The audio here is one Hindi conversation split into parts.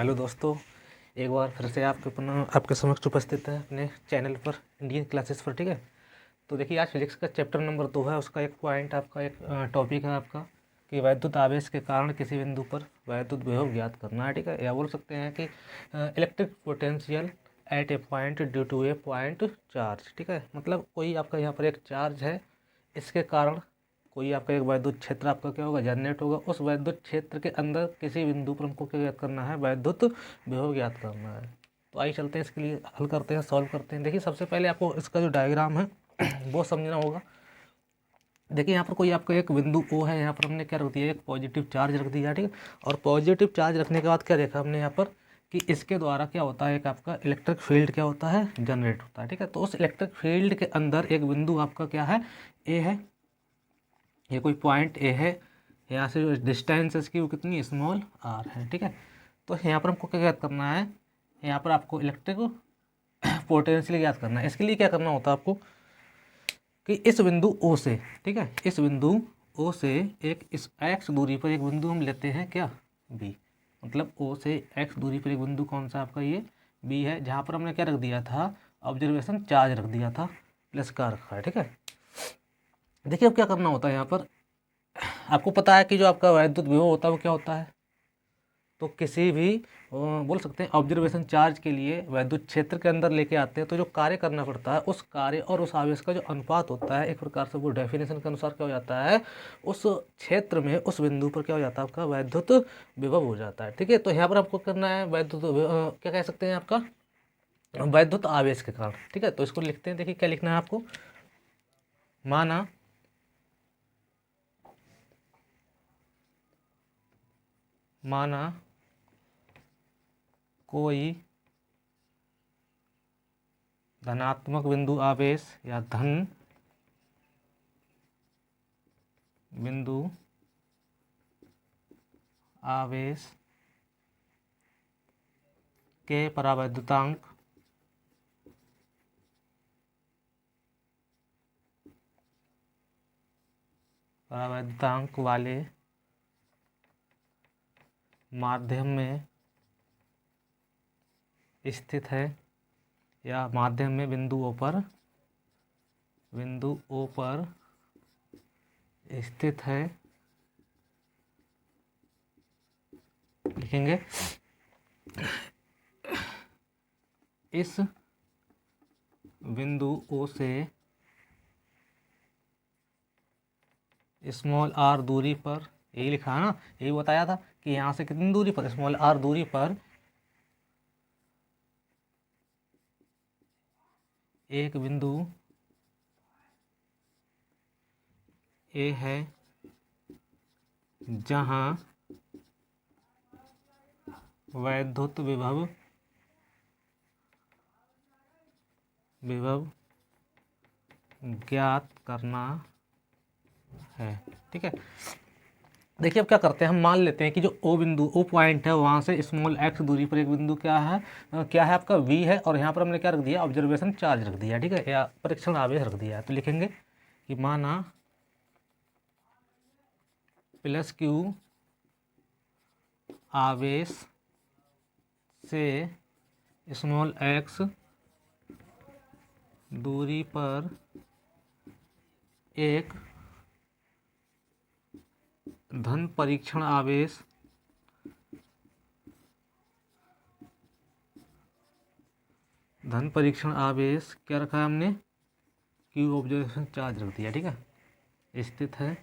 हेलो दोस्तों, एक बार फिर से आपके समक्ष उपस्थित है अपने चैनल पर इंडियन क्लासेस पर। ठीक है, तो देखिए आज फिजिक्स का चैप्टर नंबर 2 है। उसका एक पॉइंट आपका एक टॉपिक है आपका कि वैद्युत आवेश के कारण किसी बिंदु पर वैद्युत विभव ज्ञात करना है। ठीक है, या बोल सकते हैं कि electric potential at a point due to a point charge. ठीक है, मतलब कोई आपका यहाँ पर एक चार्ज है, इसके कारण कोई आपका एक वैद्युत क्षेत्र आपका क्या होगा, जनरेट होगा। उस वैद्युत क्षेत्र के अंदर किसी बिंदु पर हमको क्या ज्ञात करना है, वैद्युत विभव ज्ञात करना है। तो आइए चलते हैं, इसके लिए हल करते हैं, सॉल्व करते हैं। देखिए सबसे पहले आपको इसका जो डायग्राम है वो समझना होगा। देखिए यहाँ पर कोई आपका एक बिंदु ओ है, यहाँ पर हमने क्या रख दिया, एक पॉजिटिव चार्ज रख दिया। ठीक है, और पॉजिटिव चार्ज रखने के बाद क्या देखा हमने यहाँ पर कि इसके द्वारा क्या होता है, एक आपका इलेक्ट्रिक फील्ड क्या होता है, जनरेट होता है। ठीक है, तो उस इलेक्ट्रिक फील्ड के अंदर एक बिंदु आपका क्या है, ए है। ये कोई पॉइंट ए है, यहाँ से जो डिस्टेंस इसकी वो कितनी, स्मॉल आर है। ठीक है, तो यहाँ पर हमको क्या ज्ञात करना है, यहाँ पर आपको इलेक्ट्रिक पोटेंशियल ज्ञात करना है। इसके लिए क्या करना होता है आपको कि इस बिंदु ओ से, ठीक है, इस बिंदु ओ से एक इस एक्स दूरी पर एक बिंदु हम लेते हैं क्या, बी। मतलब ओ से एक्स दूरी पर एक बिंदु कौन सा आपका, ये बी है, जहाँ पर हमने क्या रख दिया था, ऑब्जर्वेशन चार्ज रख दिया था, प्लस का रखा है। ठीक है, देखिए अब क्या करना होता है, यहाँ पर आपको पता है कि जो आपका वैद्युत विभव होता है वो क्या होता है। तो किसी भी बोल सकते हैं ऑब्जर्वेशन चार्ज के लिए वैद्युत क्षेत्र के अंदर लेके आते हैं, तो जो कार्य करना पड़ता है उस कार्य और उस आवेश का जो अनुपात होता है, एक प्रकार से वो डेफिनेशन के अनुसार क्या हो जाता है, उस क्षेत्र में उस बिंदु पर क्या हो जाता है, आपका वैद्युत विभव हो जाता है। ठीक है, तो यहाँ पर आपको करना है वैद्युत क्या कह सकते हैं, आपका वैद्युत आवेश के कारण। ठीक है, तो इसको लिखते हैं। देखिए क्या लिखना है आपको, माना कोई धनात्मक बिंदु आवेश या धन बिंदु आवेश के परावैद्युतांक वाले माध्यम में स्थित है, या माध्यम में बिंदु ओ पर स्थित है, लिखेंगे इस बिंदु ओ से स्मॉल आर दूरी पर, यही लिखा है ना, यही बताया था कि यहाँ से कितनी दूरी पर, स्मॉल आर दूरी पर एक बिंदु ए है, जहाँ वैद्युत विभव ज्ञात करना है। ठीक है, देखिए अब क्या करते हैं, हम मान लेते हैं कि जो ओ पॉइंट है, वहाँ से स्मॉल एक्स दूरी पर एक बिंदु क्या है, आपका वी है, और यहाँ पर हमने क्या रख दिया, ऑब्जर्वेशन चार्ज रख दिया। ठीक है, या परीक्षण आवेश रख दिया है। तो लिखेंगे कि माना प्लस क्यू आवेश से स्मॉल एक्स दूरी पर एक धन परीक्षण आवेश क्या रखा है हमने, क्यू ऑब्जर्वेशन चार्ज रख दिया। ठीक है, स्थित है।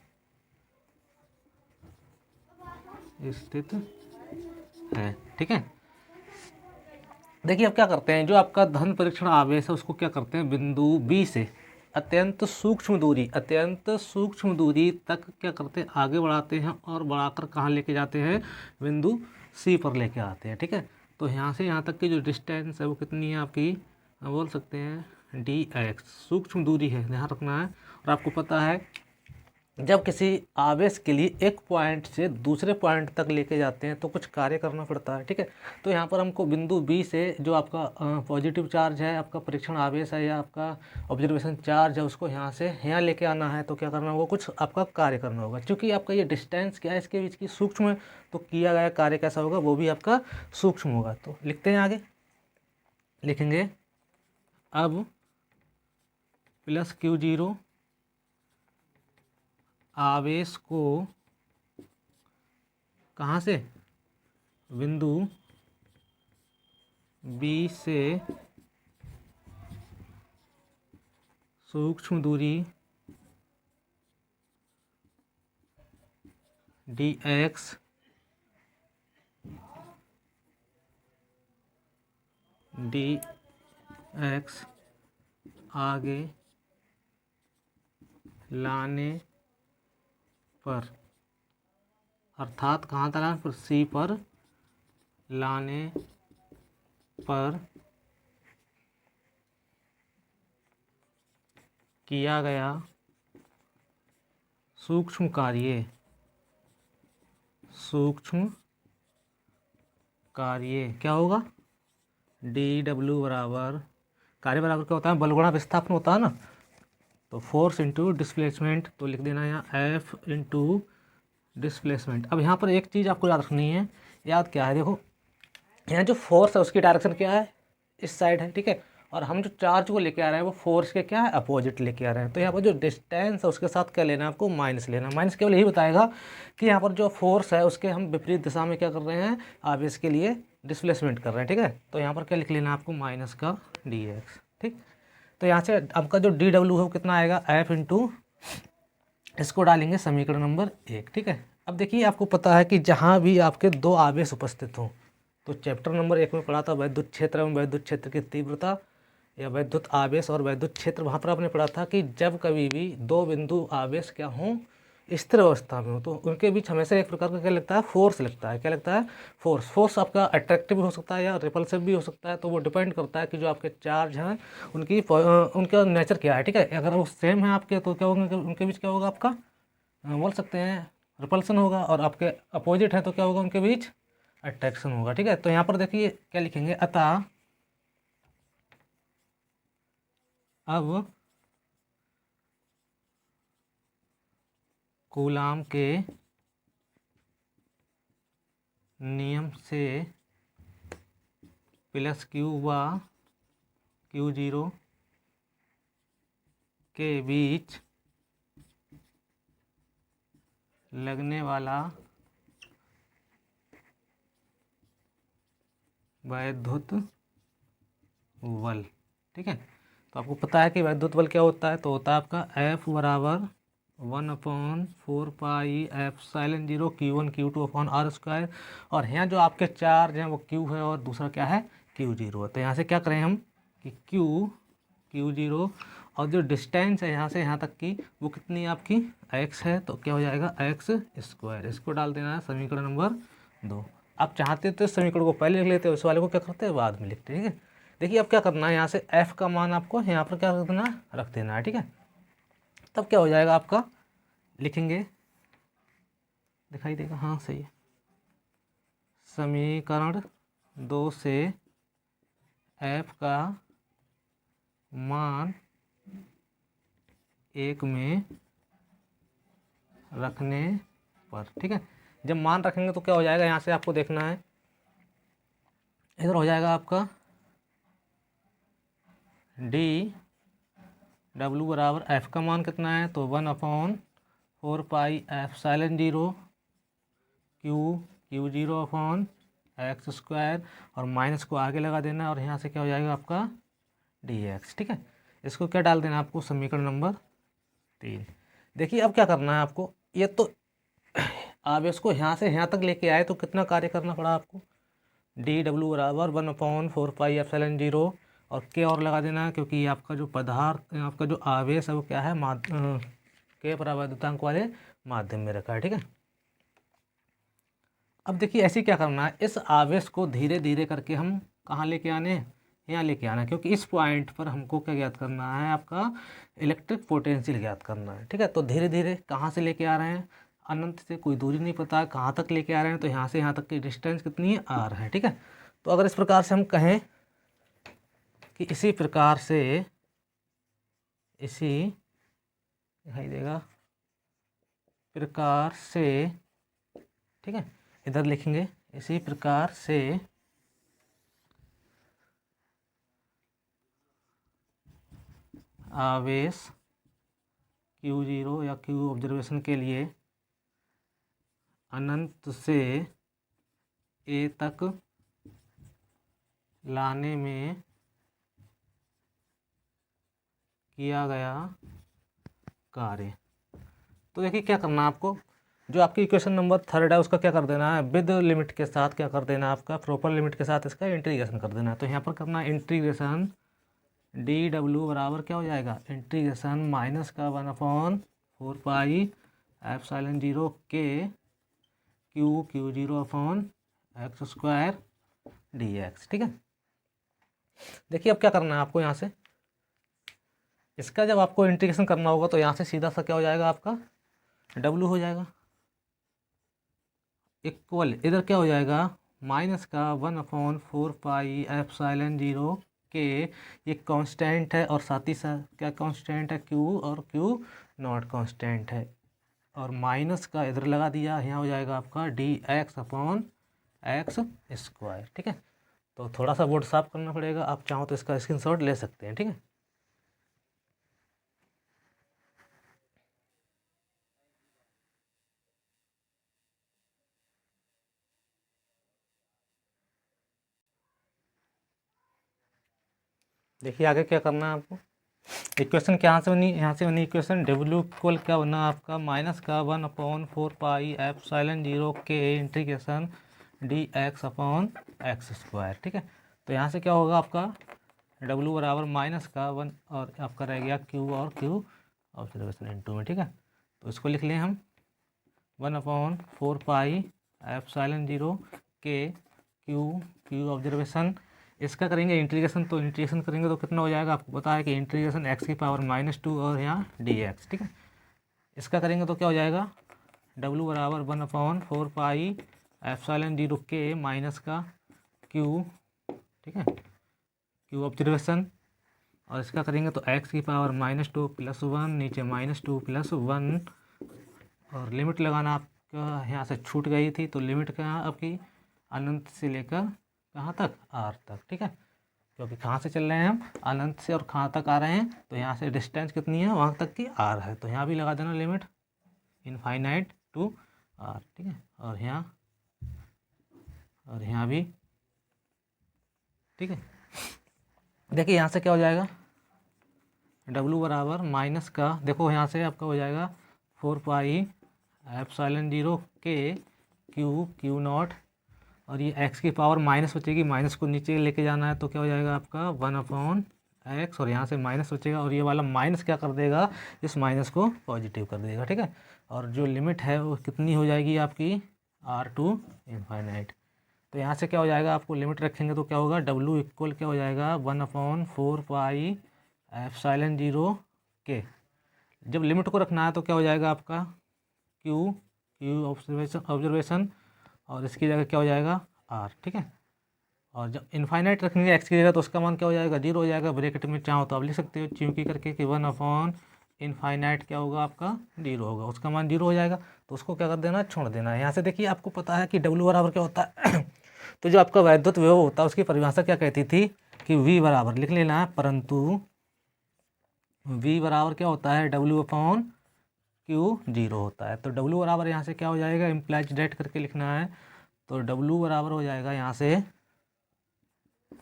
ठीक है, देखिए अब क्या करते हैं, जो आपका धन परीक्षण आवेश है उसको क्या करते हैं, बिंदु बी से अत्यंत सूक्ष्म दूरी तक क्या करते हैं, आगे बढ़ाते हैं, और बढ़ाकर कहाँ लेके जाते हैं, बिंदु सी पर लेके आते हैं। ठीक है, तो यहाँ से यहाँ तक की जो डिस्टेंस है वो कितनी है आपकी, बोल सकते हैं डी एक्स, सूक्ष्म दूरी है, ध्यान रखना है। और आपको पता है जब किसी आवेश के लिए एक पॉइंट से दूसरे पॉइंट तक लेके जाते हैं तो कुछ कार्य करना पड़ता है, ठीक है। तो यहाँ पर हमको बिंदु बी से जो आपका पॉजिटिव चार्ज है, आपका परीक्षण आवेश है या आपका ऑब्जर्वेशन चार्ज है, उसको यहाँ से यहाँ लेके आना है। तो क्या करना होगा, कुछ आपका कार्य करना होगा। क्योंकि आपका ये डिस्टेंस क्या है, इसके बीच की सूक्ष्म है, तो किया गया कार्य कैसा होगा, वो भी आपका सूक्ष्म होगा। तो लिखते हैं आगे, लिखेंगे अब प्लस Q0 आवेश को कहाँ से, बिंदु बी से सूक्ष्म दूरी dx आगे लाने पर, अर्थात कहाँ तक लाने पर, सी पर लाने पर किया गया सूक्ष्म कार्य क्या होगा, dw बराबर, कार्य बराबर क्या होता है, बल गुणा विस्थापन होता है ना। तो फोर्स इंटू डिस्प्लेसमेंट, तो लिख देना यहाँ F इंटू डिस्प्लेसमेंट। अब यहाँ पर एक चीज़ आपको याद रखनी है, याद क्या है, देखो यहाँ जो फोर्स है उसकी डायरेक्शन क्या है, इस साइड है, ठीक है। और हम जो चार्ज को लेके आ रहे हैं वो फोर्स के क्या है, अपोजिट लेके आ रहे हैं। तो यहाँ पर जो डिस्टेंस है उसके साथ क्या लेना है आपको, माइनस लेना। माइनस केवल यही बताएगा कि यहाँ पर जो फोर्स है उसके हम विपरीत दिशा में क्या कर रहे हैं, आवेश के लिए डिस्प्लेसमेंट कर रहे हैं, ठीक है। तो यहाँ पर क्या लिख लेना आपको, माइनस का dx, ठीक। तो यहाँ से आपका जो dw है वो कितना आएगा, F इंटू, इसको डालेंगे समीकरण नंबर 1, ठीक है। अब देखिए आपको पता है कि जहाँ भी आपके दो आवेश उपस्थित हों, तो चैप्टर नंबर 1 में पढ़ा था वैद्युत क्षेत्र एवं वैद्युत क्षेत्र की तीव्रता या वैद्युत आवेश और वैद्युत क्षेत्र, वहाँ पर आपने पढ़ा था कि जब कभी भी दो बिंदु आवेश क्या हों, स्थिर अवस्था में हो, तो उनके बीच हमेशा एक प्रकार का क्या लगता है, फोर्स लगता है। क्या लगता है, फोर्स आपका अट्रैक्टिव भी हो सकता है या रिपल्सिव भी हो सकता है। तो वो डिपेंड करता है कि जो आपके चार्ज हैं उनका नेचर क्या है, ठीक है। अगर वो सेम है आपके तो क्या होगा, उनके बीच क्या होगा आपका, बोल सकते हैं रिपल्सन होगा, और आपके अपोजिट है तो क्या होगा, उनके बीच अट्रैक्शन होगा, ठीक है। तो यहाँ पर देखिए क्या लिखेंगे, अतः अब कूलाम के नियम से प्लस Q व Q0 के बीच लगने वाला वैद्युत बल, ठीक है। तो आपको पता है कि वैद्युत बल क्या होता है, तो होता है आपका F बराबर 1/4 pi epsilon 0 Q1 Q2 upon r²। और यहाँ जो आपके चार्ज हैं वो Q है और दूसरा क्या है, Q0 है। तो यहाँ से क्या करें हम कि Q0 और जो डिस्टेंस है यहाँ से यहाँ तक की वो कितनी आपकी x है, तो क्या हो जाएगा x²। इसको डाल देना है समीकरण नंबर 2। आप चाहते तो इस समीकरण को पहले लिख लेते हो, इस वाले को क्या करते हैं बाद में लिखते हैं, ठीक है। देखिए अब क्या करना है, यहाँ से f का मान आपको यहाँ पर क्या रख देना है, ठीक है। तब क्या हो जाएगा आपका, लिखेंगे, दिखाई देगा, हाँ सही है, समीकरण 2 से f का मान 1 में रखने पर, ठीक है। जब मान रखेंगे तो क्या हो जाएगा, यहाँ से आपको देखना है, इधर हो जाएगा आपका dw बराबर f का मान कितना है, तो 1/4 pi epsilon 0 Q0 upon x², और माइनस को आगे लगा देना, और यहाँ से क्या हो जाएगा आपका dx, ठीक है। इसको क्या डाल देना आपको, समीकरण नंबर 3। देखिए अब क्या करना है आपको, ये तो आवेश को यहाँ से यहाँ तक लेके आए तो कितना कार्य करना पड़ा आपको, dw बराबर 1/4 पाई एप्सिलॉन 0 और k और लगा देना है, क्योंकि आपका जो पदार्थ, आपका जो आवेश है वो क्या है, k परावैद्युतांक वाले माध्यम में रखा है, ठीक है। अब देखिए ऐसे क्या करना है, इस आवेश को धीरे धीरे करके हम कहाँ लेके आने हैं, यहाँ लेके आना है, क्योंकि इस पॉइंट पर हमको क्या ज्ञात करना है, आपका इलेक्ट्रिक पोटेंशियल ज्ञात करना है। ठीक है, तो धीरे धीरे कहाँ से लेके आ रहे हैं, अनंत से कोई दूरी नहीं पता कहाँ तक लेके आ रहे हैं, तो यहाँ से यहाँ तक की डिस्टेंस कितनी है, आर है। ठीक है, तो अगर इस प्रकार से हम कहें कि इसी प्रकार से, इसी दिखाई देगा प्रकार से, ठीक है, इधर लिखेंगे इसी प्रकार से आवेश Q0 या Q ऑब्जर्वेशन के लिए अनंत से A तक लाने में किया गया कार्य। तो देखिए क्या करना है आपको, जो आपकी इक्वेशन नंबर 3 है उसका क्या कर देना है, विद लिमिट के साथ क्या कर देना है, आपका प्रॉपर लिमिट के साथ इसका इंटीग्रेशन कर देना है। तो यहाँ पर करना है इंटीग्रेशन dw बराबर क्या हो जाएगा, इंटीग्रेशन माइनस का 1/4 पाई एप्सिलॉन 0 के Q0 upon x square dx। ठीक है, देखिए अब क्या करना है आपको, यहाँ से इसका जब आपको इंटीग्रेशन करना होगा तो यहाँ से सीधा सा क्या हो जाएगा, आपका w हो जाएगा इक्वल, इधर क्या हो जाएगा, माइनस का 1/4 पाई एप्सिलॉन 0 के, ये कांस्टेंट है और साथ ही साथ क्या कांस्टेंट है, q, और q नॉट कांस्टेंट है, और माइनस का इधर लगा दिया, यहाँ हो जाएगा आपका dx अपॉन एक्स स्क्वायर। ठीक है, तो थोड़ा सा बोर्ड साफ करना पड़ेगा, आप चाहो तो इसका स्क्रीनशॉट ले सकते हैं। ठीक है, देखिए आगे क्या करना है आपको, इक्वेशन क्या से बनी, यहाँ से बनी इक्वेशन w इक्वल क्या बना आपका, माइनस का 1/4 पाई एप्सिलॉन 0 के integration dx upon x square. ठीक है, तो यहाँ से क्या होगा आपका w बराबर माइनस का 1 और आपका रह गया q और q ऑब्जर्वेशन इनटू में। ठीक है, तो इसको लिख लें हम 1/4 पाई एप्सिलॉन 0 के q ऑब्जर्वेशन, इसका करेंगे इंटीग्रेशन, तो इंटीग्रेशन करेंगे तो कितना हो जाएगा, आपको पता है कि इंटीग्रेशन x की पावर -2 और यहाँ dx। ठीक है, इसका करेंगे तो क्या हो जाएगा, w बराबर 1/4 पाई एप्सिलॉन 0 के माइनस का q, ठीक है, q ऑब्जर्वेशन, और इसका करेंगे तो x की पावर -2 + 1, नीचे -2 + 1, और लिमिट लगाना आपका यहाँ से छूट गई थी, तो लिमिट कहाँ आपकी अनंत से लेकर कहाँ तक, r तक। ठीक है, क्योंकि कहाँ से चल रहे हैं हम, अनंत से, और कहाँ तक आ रहे हैं, तो यहाँ से डिस्टेंस कितनी है, वहाँ तक की r है, तो यहाँ भी लगा देना लिमिट इनफाइनाइट टू r। ठीक है, और यहाँ भी। ठीक है, देखिए यहाँ से क्या हो जाएगा, w बराबर माइनस का, देखो यहाँ से आपका हो जाएगा 4 पाई एप्सिलॉन 0 के q नॉट, और ये x की पावर माइनस बचेगी, माइनस को नीचे लेके जाना है, तो क्या हो जाएगा आपका 1/x, और यहाँ से माइनस बचेगा, और ये वाला माइनस क्या कर देगा, इस माइनस को पॉजिटिव कर देगा। ठीक है, और जो लिमिट है वो कितनी हो जाएगी आपकी r टू इनफाइनाइट, तो यहाँ से क्या हो जाएगा, आपको लिमिट रखेंगे तो क्या होगा, w इक्वल क्या हो जाएगा 1/4 पाई एप्सिलॉन 0 के, जब लिमिट को रखना है तो क्या हो जाएगा आपका q ऑब्जर्वेशन, और इसकी जगह क्या हो जाएगा r। ठीक है, और जब इनफाइनाइट रखेंगे x की जगह तो उसका मान क्या हो जाएगा, 0 हो जाएगा, ब्रैकेट में चाहो तो आप लिख सकते हो च्यूंकि करके कि 1/इनफाइनाइट क्या होगा आपका 0 होगा, उसका मान 0 हो जाएगा, तो उसको क्या कर देना, छोड़ देना है। यहाँ से देखिए आपको पता है कि w बराबर क्या होता है तो जो आपका वैद्युत विभव होता है उसकी परिभाषा क्या कहती थी कि v बराबर लिख लेना है, परंतु v बराबर क्या होता है, w/q0 होता है, तो w बराबर यहाँ से क्या हो जाएगा, इम्प्लाइज डेट करके लिखना है, तो w बराबर हो जाएगा यहाँ से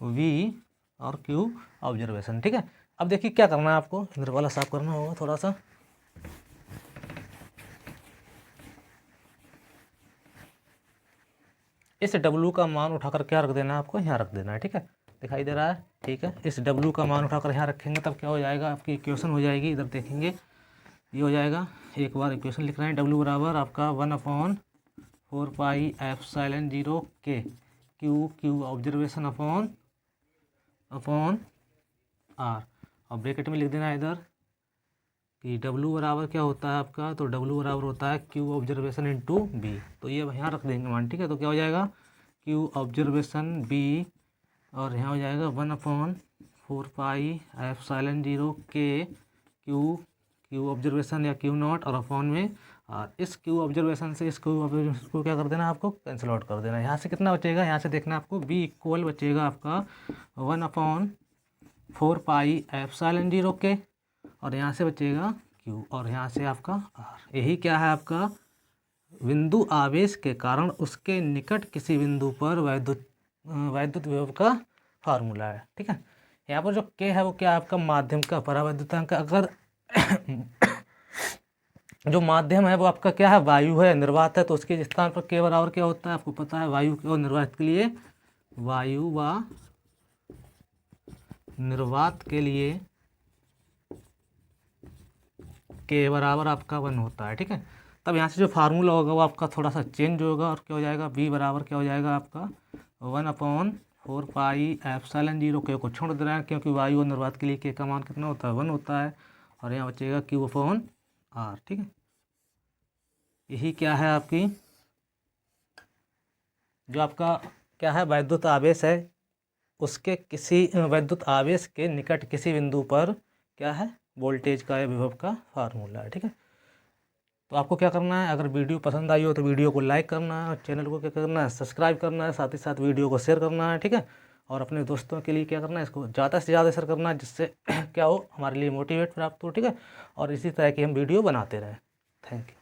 v और q ऑब्जर्वेशन। ठीक है, अब देखिए क्या करना है आपको, इधर वाला साफ करना होगा थोड़ा सा, इस w का मान उठाकर क्या रख देना है, आपको यहाँ रख देना है। ठीक है, दिखाई दे रहा है, ठीक है, इस w का मान उठाकर यहाँ रखेंगे तब क्या हो जाएगा, आपकी इक्वेशन हो जाएगी, इधर देखेंगे ये हो जाएगा, एक बार इक्वेशन लिख रहे हैं, w बराबर आपका 1/4 पाई एप्सिलॉन 0 के q observation upon upon r, और ब्रैकेट में लिख देना इधर कि W बराबर क्या होता है आपका, तो W बराबर होता है Q ऑब्जर्वेशन इंटू बी। तो ये यहाँ रख देंगे मान, ठीक है। तो क्या हो जाएगा Q ऑब्जर्वेशन बी, और यहाँ हो जाएगा 1/4πε0 के Q ऑब्जर्वेशन या Q नॉट, और अपॉन में और इस Q ऑब्जर्वेशन से इस Q ऑब्जर्वेशन को क्या कर देना आपको, कैंसिल आउट कर देना। यहाँ से कितना बचेगा, यहाँ से देखना आपको B इक्वल बचेगा आपका 1/4πε0 के, और यहाँ से बचेगा Q, और यहाँ से आपका R। यही क्या है आपका बिंदु आवेश के कारण उसके निकट किसी बिंदु पर वैद्युत विभव का फार्मूला है, ठीक है। यहाँ पर जो K है वो क्या है आपका माध्यम का परावैद्युतांक। अगर जो माध्यम है वो आपका क्या है, वायु है, निर्वात है, तो उसके स्थान पर K बराबर क्या होता है आपको पता है, वायु और निर्वात के लिए, वायु व निर्वात के लिए K बराबर आपका 1 होता है, ठीक है। तब यहाँ से जो फार्मूला होगा वो आपका थोड़ा सा चेंज होगा, और क्या हो जाएगा B बराबर क्या हो जाएगा आपका 1/4πε0 K को छोड़ दे रहे हैं, क्योंकि वायु और निर्वात के लिए K का मान कितना होता है, 1 होता है, और यहाँ बचेगा Q/R, ठीक है। यही क्या है आपकी जो आपका क्या है वैद्युत आवेश है, उसके किसी वैद्युत आवेश के निकट किसी बिंदु पर क्या है वोल्टेज का या विभव का फार्मूला है, ठीक है। तो आपको क्या करना है, अगर वीडियो पसंद आई हो तो वीडियो को लाइक करना है, और चैनल को क्या करना है, सब्सक्राइब करना है, साथ ही साथ वीडियो को शेयर करना है, ठीक है। और अपने दोस्तों के लिए क्या करना है, इसको ज़्यादा से ज़्यादा शेयर करना है, जिससे क्या हो हमारे लिए मोटिवेट प्राप्त हो, ठीक है। और इसी तरह की हम वीडियो बनाते रहें। Thank you.